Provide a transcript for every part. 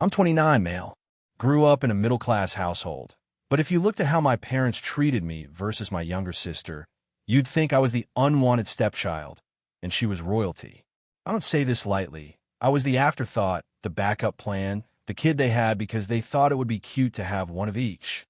I'm 29, male. Grew up in a middle-class household. But if you looked at how my parents treated me versus my younger sister, you'd think I was the unwanted stepchild, and she was royalty. I don't say this lightly. I was the afterthought, the backup plan, the kid they had because they thought it would be cute to have one of each.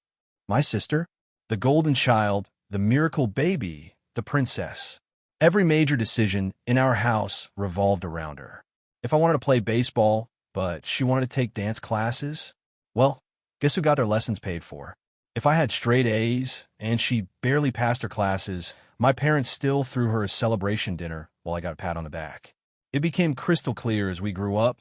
My sister? The golden child, the miracle baby, the princess. Every major decision in our house revolved around her. If I wanted to play baseball, but she wanted to take dance classes, well, guess who got their lessons paid for? If I had straight A's and she barely passed her classes, my parents still threw her a celebration dinner while I got a pat on the back. It became crystal clear as we grew up.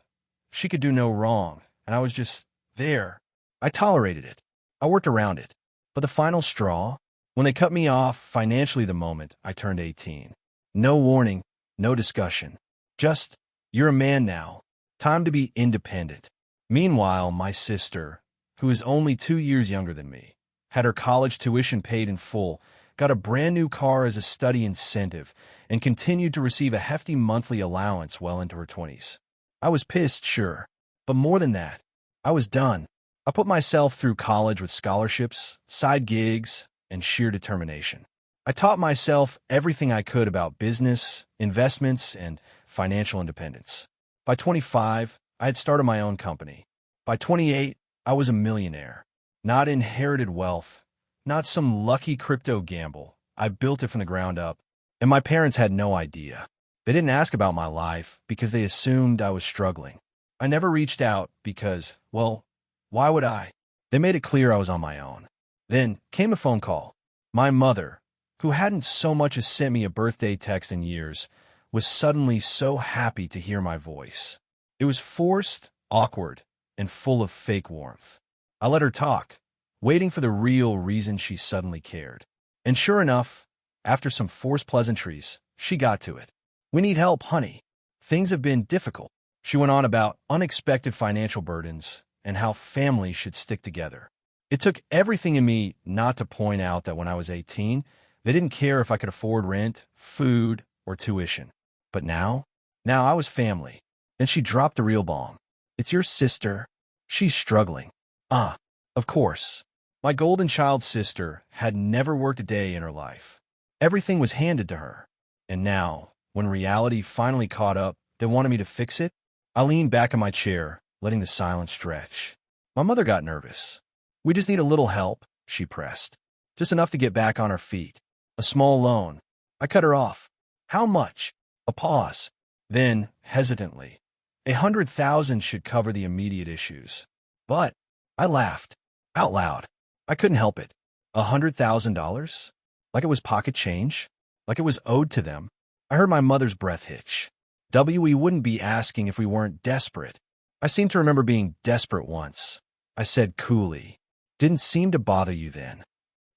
She could do no wrong, and I was just there. I tolerated it. I worked around it. But the final straw, when they cut me off financially the moment I turned 18. No warning, no discussion. Just, you're a man now. Time to be independent. Meanwhile, my sister, who is only 2 years younger than me, had her college tuition paid in full, got a brand new car as a study incentive, and continued to receive a hefty monthly allowance well into her 20s. I was pissed, sure, but more than that, I was done. I put myself through college with scholarships, side gigs, and sheer determination. I taught myself everything I could about business, investments, and financial independence. By 25, I had started my own company. By 28, I was a millionaire. Not inherited wealth, not some lucky crypto gamble. I built it from the ground up, and my parents had no idea. They didn't ask about my life because they assumed I was struggling. I never reached out because, well, why would I? They made it clear I was on my own. Then came a phone call. My mother, who hadn't so much as sent me a birthday text in years, was suddenly so happy to hear my voice. It was forced, awkward, and full of fake warmth. I let her talk, waiting for the real reason she suddenly cared. And sure enough, after some forced pleasantries, she got to it. We need help, honey. Things have been difficult. She went on about unexpected financial burdens and how families should stick together. It took everything in me not to point out that when I was 18, they didn't care if I could afford rent, food, or tuition. But now I was family. Then she dropped the real bomb. It's your sister. She's struggling. Of course. My golden child sister had never worked a day in her life. Everything was handed to her. And now, when reality finally caught up, they wanted me to fix it, I leaned back in my chair, letting the silence stretch. My mother got nervous. We just need a little help, she pressed. Just enough to get back on our feet. A small loan. I cut her off. How much? A pause. Then, hesitantly, 100,000 should cover the immediate issues. But I laughed. Out loud. I couldn't help it. $100,000? Like it was pocket change? Like it was owed to them? I heard my mother's breath hitch. We wouldn't be asking if we weren't desperate. I seem to remember being desperate once. I said coolly. Didn't seem to bother you then.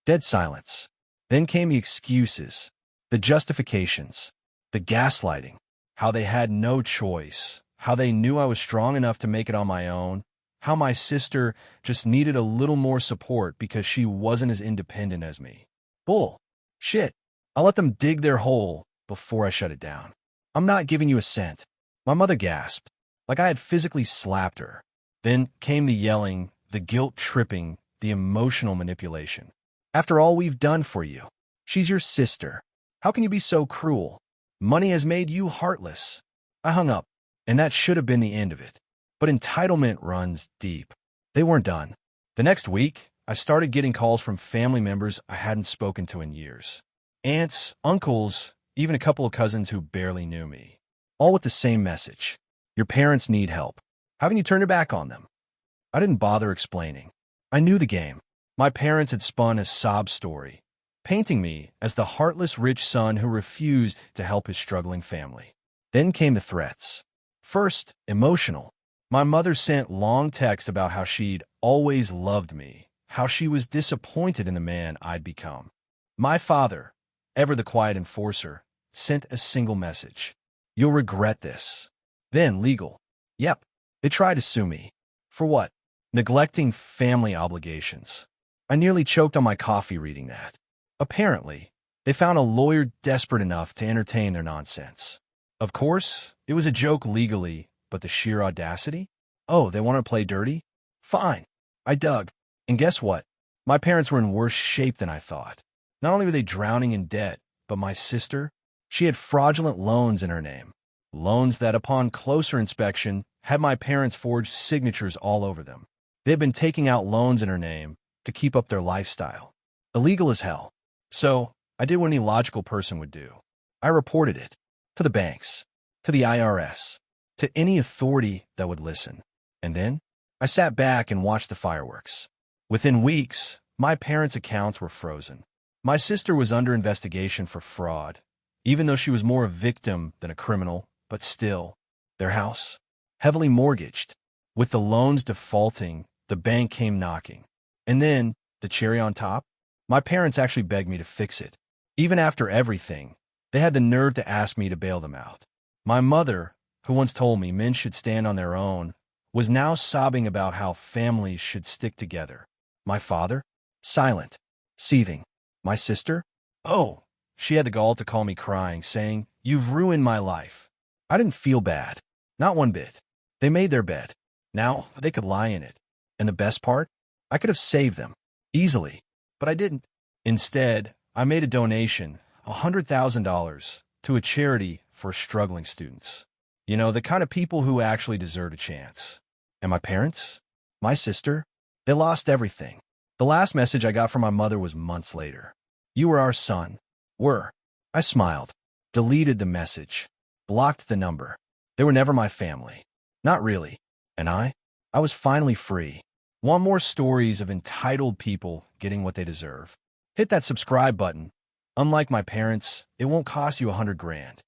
Dead silence. Then came the excuses, the justifications, the gaslighting, how they had no choice, how they knew I was strong enough to make it on my own, how my sister just needed a little more support because she wasn't as independent as me. Bull. Shit. I let them dig their hole before I shut it down. I'm not giving you a cent. My mother gasped, like I had physically slapped her. Then came the yelling, the guilt-tripping, the emotional manipulation. After all we've done for you, she's your sister. How can you be so cruel? Money has made you heartless. I hung up, and that should have been the end of it. But entitlement runs deep. They weren't done. The next week, I started getting calls from family members I hadn't spoken to in years. Aunts, uncles, even a couple of cousins who barely knew me. All with the same message. Your parents need help. Haven't you turned your back on them? I didn't bother explaining. I knew the game. My parents had spun a sob story, painting me as the heartless rich son who refused to help his struggling family. Then came the threats. First, emotional. My mother sent long texts about how she'd always loved me, how she was disappointed in the man I'd become. My father, ever the quiet enforcer, sent a single message. You'll regret this. Then legal. Yep, they tried to sue me. For what? Neglecting family obligations. I nearly choked on my coffee reading that. Apparently, they found a lawyer desperate enough to entertain their nonsense. Of course, it was a joke legally, but the sheer audacity? Oh, they want to play dirty? Fine. I dug. And guess what? My parents were in worse shape than I thought. Not only were they drowning in debt, but my sister, she had fraudulent loans in her name. Loans that, upon closer inspection, had my parents forged signatures all over them. They had been taking out loans in her name to keep up their lifestyle. Illegal as hell. So, I did what any logical person would do. I reported it. To the banks. To the IRS. To any authority that would listen. And then, I sat back and watched the fireworks. Within weeks, my parents' accounts were frozen. My sister was under investigation for fraud, even though she was more a victim than a criminal, but still, their house, heavily mortgaged. With the loans defaulting, the bank came knocking. And then, the cherry on top, my parents actually begged me to fix it. Even after everything, they had the nerve to ask me to bail them out. My mother, who once told me men should stand on their own, was now sobbing about how families should stick together. My father? Silent. Seething. My sister? Oh, she had the gall to call me crying, saying, "You've ruined my life." I didn't feel bad. Not one bit. They made their bed. Now they could lie in it. And the best part? I could have saved them. Easily. But I didn't. Instead, I made a donation, $100,000, to a charity for struggling students. You know, the kind of people who actually deserve a chance. And my parents? My sister? They lost everything. The last message I got from my mother was months later. "You were our son." Were. I smiled. Deleted the message. Blocked the number. They were never my family. Not really. And I was finally free. Want more stories of entitled people getting what they deserve? Hit that subscribe button. Unlike my parents, it won't cost you $100 grand.